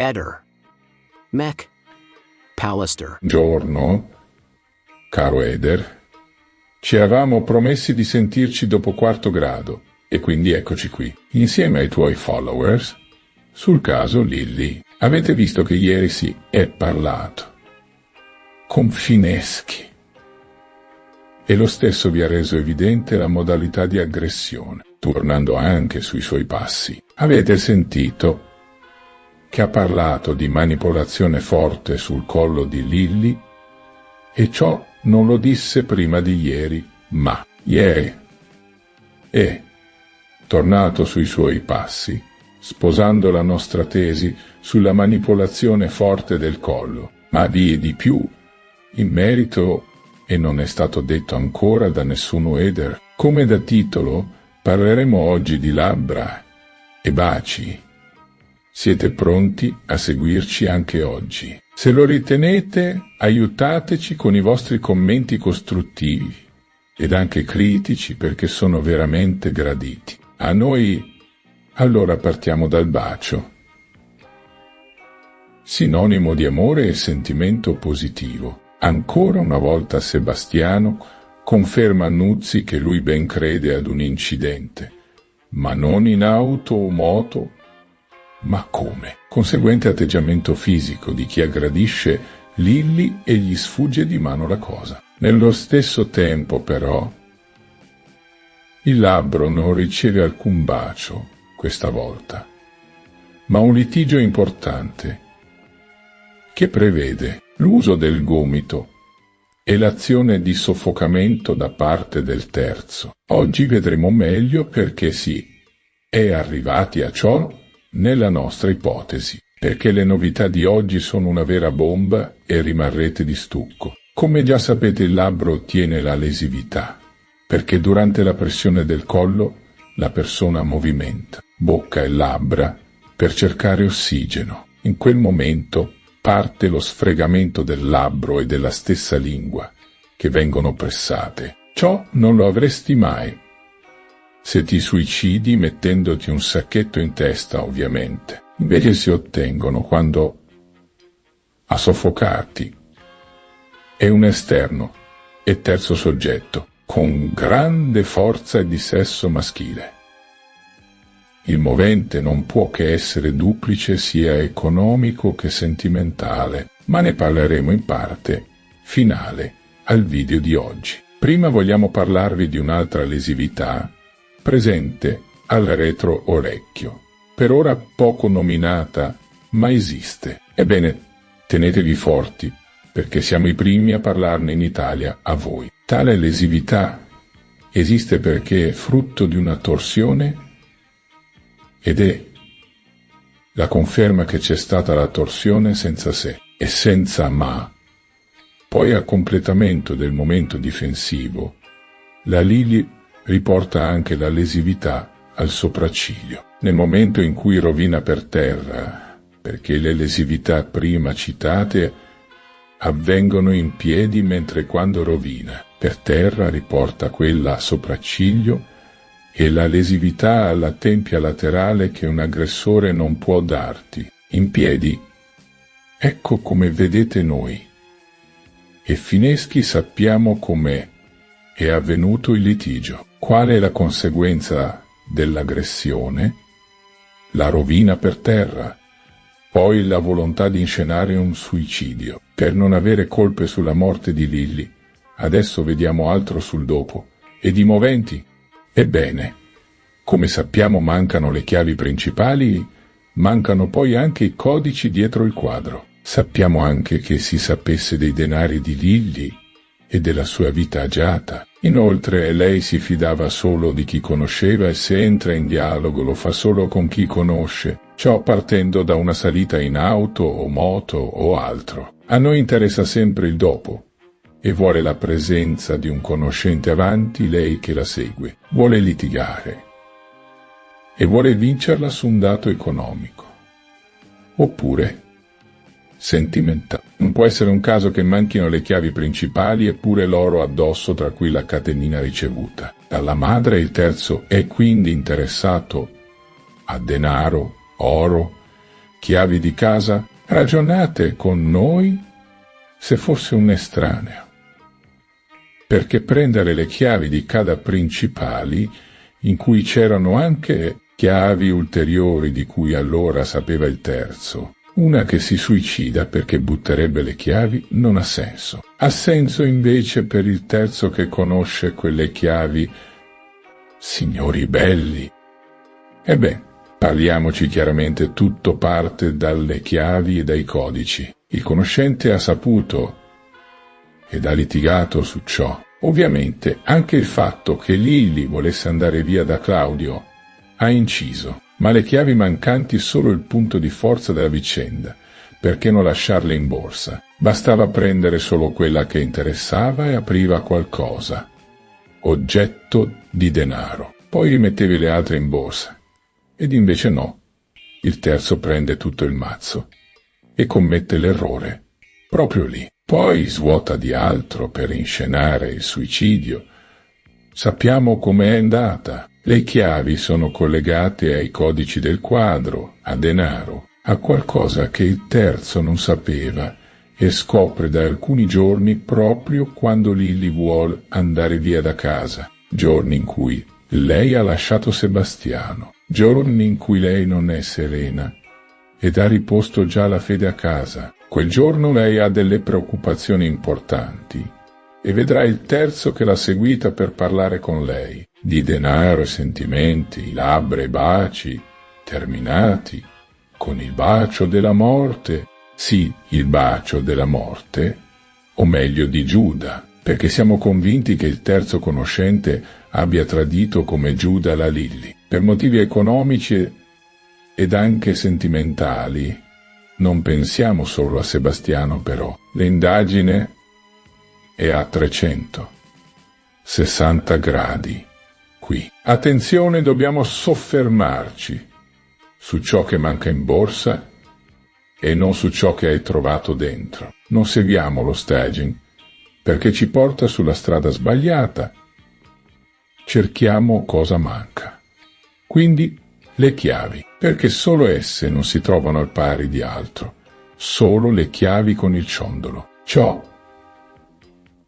Eder. Mech. Pallister. Giorno, caro Eder. Ci eravamo promessi di sentirci dopo quarto grado, e quindi eccoci qui, insieme ai tuoi followers. Sul caso Lilly, avete visto che ieri si è parlato con Fineschi. E lo stesso vi ha reso evidente la modalità di aggressione, tornando anche sui suoi passi. Avete sentito che ha parlato di manipolazione forte sul collo di Lilly, e ciò non lo disse prima di ieri, ma ieri è tornato sui suoi passi, sposando la nostra tesi sulla manipolazione forte del collo, ma vi è di più in merito, e non è stato detto ancora da nessuno Eder. Come da titolo, parleremo oggi di labbra e baci. Siete pronti a seguirci anche oggi? Se lo ritenete, aiutateci con i vostri commenti costruttivi ed anche critici, perché sono veramente graditi a noi. Allora partiamo dal bacio, sinonimo di amore e sentimento positivo. Ancora una volta Sebastiano conferma a Nuzzi che lui ben crede ad un incidente, ma non in auto o moto. Ma come? Conseguente atteggiamento fisico di chi aggredisce Lilly e gli sfugge di mano la cosa. Nello stesso tempo, però, il labbro non riceve alcun bacio questa volta, ma un litigio importante che prevede l'uso del gomito e l'azione di soffocamento da parte del terzo. Oggi vedremo meglio perché si è arrivati a ciò nella nostra ipotesi, perché le novità di oggi sono una vera bomba e rimarrete di stucco. Come già sapete, il labbro ottiene la lesività, perché durante la pressione del collo la persona movimenta bocca e labbra per cercare ossigeno. In quel momento parte lo sfregamento del labbro e della stessa lingua, che vengono pressate. Ciò non lo avresti mai se ti suicidi mettendoti un sacchetto in testa, ovviamente. Invece si ottengono quando a soffocarti è un esterno e terzo soggetto, con grande forza e di sesso maschile. Il movente non può che essere duplice, sia economico che sentimentale, ma ne parleremo in parte finale al video di oggi. Prima vogliamo parlarvi di un'altra lesività presente al retro orecchio, per ora poco nominata, ma esiste. Ebbene, tenetevi forti, perché siamo i primi a parlarne in Italia a voi. Tale lesività esiste perché è frutto di una torsione ed è la conferma che c'è stata la torsione senza se e senza ma. Poi, a completamento del momento difensivo, la Lilly riporta anche la lesività al sopracciglio, nel momento in cui rovina per terra, perché le lesività prima citate avvengono in piedi, mentre quando rovina per terra riporta quella a sopracciglio e la lesività alla tempia laterale che un aggressore non può darti. In piedi, ecco come vedete noi. E Fineschi sappiamo come è avvenuto il litigio. Qual è la conseguenza dell'aggressione? La rovina per terra, poi la volontà di inscenare un suicidio, per non avere colpe sulla morte di Lilly. Adesso vediamo altro sul dopo. Ed i moventi? Ebbene, come sappiamo mancano le chiavi principali, mancano poi anche i codici dietro il quadro. Sappiamo anche che si sapesse dei denari di Lilly e della sua vita agiata. Inoltre lei si fidava solo di chi conosceva e se entra in dialogo lo fa solo con chi conosce, ciò partendo da una salita in auto o moto o altro. A noi interessa sempre il dopo e vuole la presenza di un conoscente avanti, lei che la segue. Vuole litigare e vuole vincerla su un dato economico, oppure sentimentale. Non può essere un caso che manchino le chiavi principali eppure l'oro addosso, tra cui la catenina ricevuta dalla madre. Il terzo è quindi interessato a denaro, oro, chiavi di casa? Ragionate con noi se fosse un estraneo. Perché prendere le chiavi di casa principali, in cui c'erano anche chiavi ulteriori di cui allora sapeva il terzo, una che si suicida perché butterebbe le chiavi, non ha senso. Ha senso invece per il terzo che conosce quelle chiavi. Signori belli! Ebbene, parliamoci chiaramente, tutto parte dalle chiavi e dai codici. Il conoscente ha saputo ed ha litigato su ciò. Ovviamente anche il fatto che Lily volesse andare via da Claudio ha inciso, ma le chiavi mancanti solo il punto di forza della vicenda. Perché non lasciarle in borsa? Bastava prendere solo quella che interessava e apriva qualcosa. Oggetto di denaro. Poi rimettevi le altre in borsa. Ed invece no. Il terzo prende tutto il mazzo e commette l'errore proprio lì. Poi svuota di altro per inscenare il suicidio. Sappiamo com'è andata. Le chiavi sono collegate ai codici del quadro, a denaro, a qualcosa che il terzo non sapeva e scopre da alcuni giorni proprio quando Lily vuole andare via da casa. Giorni in cui lei ha lasciato Sebastiano, giorni in cui lei non è serena ed ha riposto già la fede a casa. Quel giorno lei ha delle preoccupazioni importanti e vedrà il terzo che l'ha seguita per parlare con lei di denaro e sentimenti, labbra e baci terminati con il bacio della morte. Sì, il bacio della morte, o meglio di Giuda, perché siamo convinti che il terzo conoscente abbia tradito come Giuda la Lily, per motivi economici ed anche sentimentali. Non pensiamo solo a Sebastiano però, l'indagine è a 360 gradi qui. Attenzione, dobbiamo soffermarci su ciò che manca in borsa e non su ciò che hai trovato dentro. Non seguiamo lo staging, perché ci porta sulla strada sbagliata. Cerchiamo cosa manca. Quindi le chiavi, perché solo esse non si trovano al pari di altro. Solo le chiavi con il ciondolo. Ciò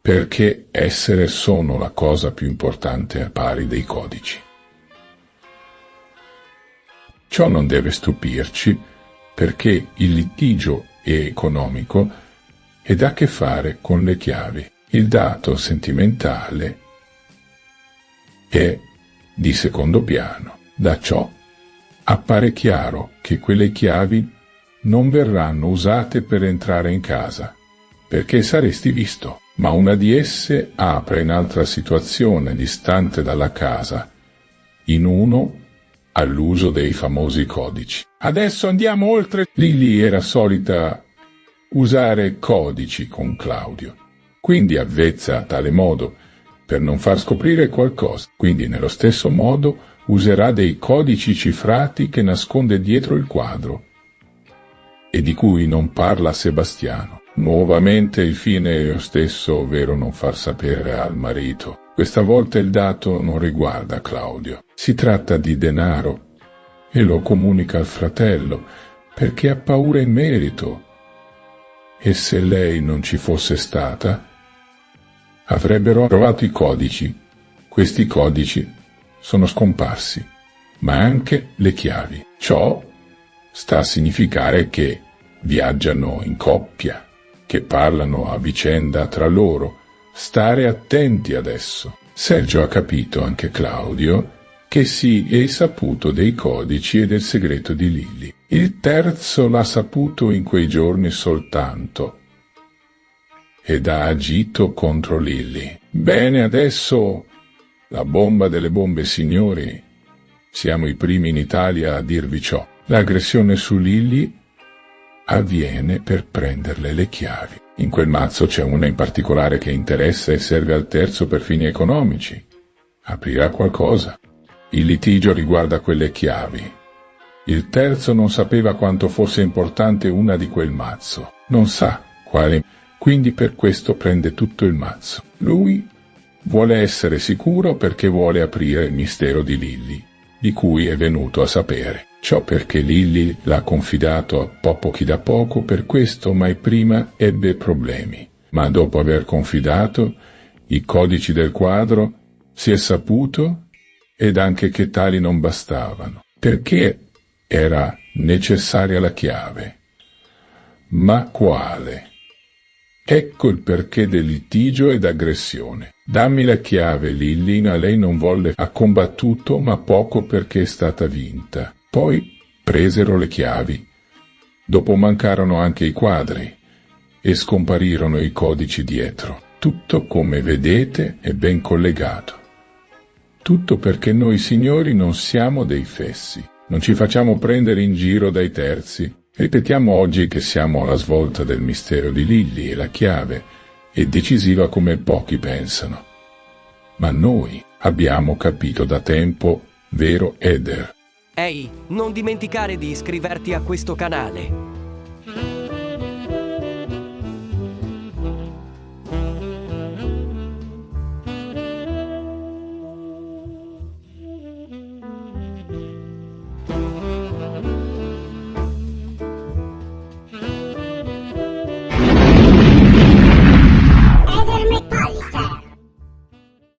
perché essere sono la cosa più importante al pari dei codici. Ciò non deve stupirci, perché il litigio è economico ed ha a che fare con le chiavi. Il dato sentimentale è di secondo piano. Da ciò appare chiaro che quelle chiavi non verranno usate per entrare in casa, perché saresti visto, ma una di esse apre in altra situazione distante dalla casa, in uno all'uso dei famosi codici. Adesso andiamo oltre. Lily era solita usare codici con Claudio, quindi avvezza a tale modo per non far scoprire qualcosa, quindi nello stesso modo userà dei codici cifrati che nasconde dietro il quadro e di cui non parla Sebastiano. Nuovamente il fine è lo stesso, ovvero non far sapere al marito. Questa volta il dato non riguarda Claudio, si tratta di denaro e lo comunica al fratello perché ha paura in merito. E se lei non ci fosse stata, avrebbero trovato i codici. Questi codici sono scomparsi, ma anche le chiavi. Ciò sta a significare che viaggiano in coppia, che parlano a vicenda tra loro. Stare attenti adesso. Sergio ha capito, anche Claudio, che si è saputo dei codici e del segreto di Lily. Il terzo l'ha saputo in quei giorni soltanto ed ha agito contro Lily. Bene, adesso la bomba delle bombe, signori. Siamo i primi in Italia a dirvi ciò. L'aggressione su Lily avviene per prenderle le chiavi. In quel mazzo c'è una in particolare che interessa e serve al terzo per fini economici. Aprirà qualcosa. Il litigio riguarda quelle chiavi. Il terzo non sapeva quanto fosse importante una di quel mazzo. Non sa quale, quindi per questo prende tutto il mazzo. Lui vuole essere sicuro perché vuole aprire il mistero di Lily, di cui è venuto a sapere. Ciò perché Lilly l'ha confidato a pochi da poco, per questo mai prima ebbe problemi. Ma dopo aver confidato i codici del quadro, si è saputo ed anche che tali non bastavano, perché era necessaria la chiave. Ma quale? Ecco il perché del litigio ed aggressione. Dammi la chiave, Lilly. Lei non volle, ha combattuto, ma poco perché è stata vinta. Poi presero le chiavi. Dopo mancarono anche i quadri e scomparirono i codici dietro. Tutto, come vedete, è ben collegato. Tutto perché noi signori non siamo dei fessi. Non ci facciamo prendere in giro dai terzi. Ripetiamo oggi che siamo alla svolta del mistero di Lilly e la chiave è decisiva come pochi pensano. Ma noi abbiamo capito da tempo, vero Eder? Ehi, non dimenticare di iscriverti a questo canale.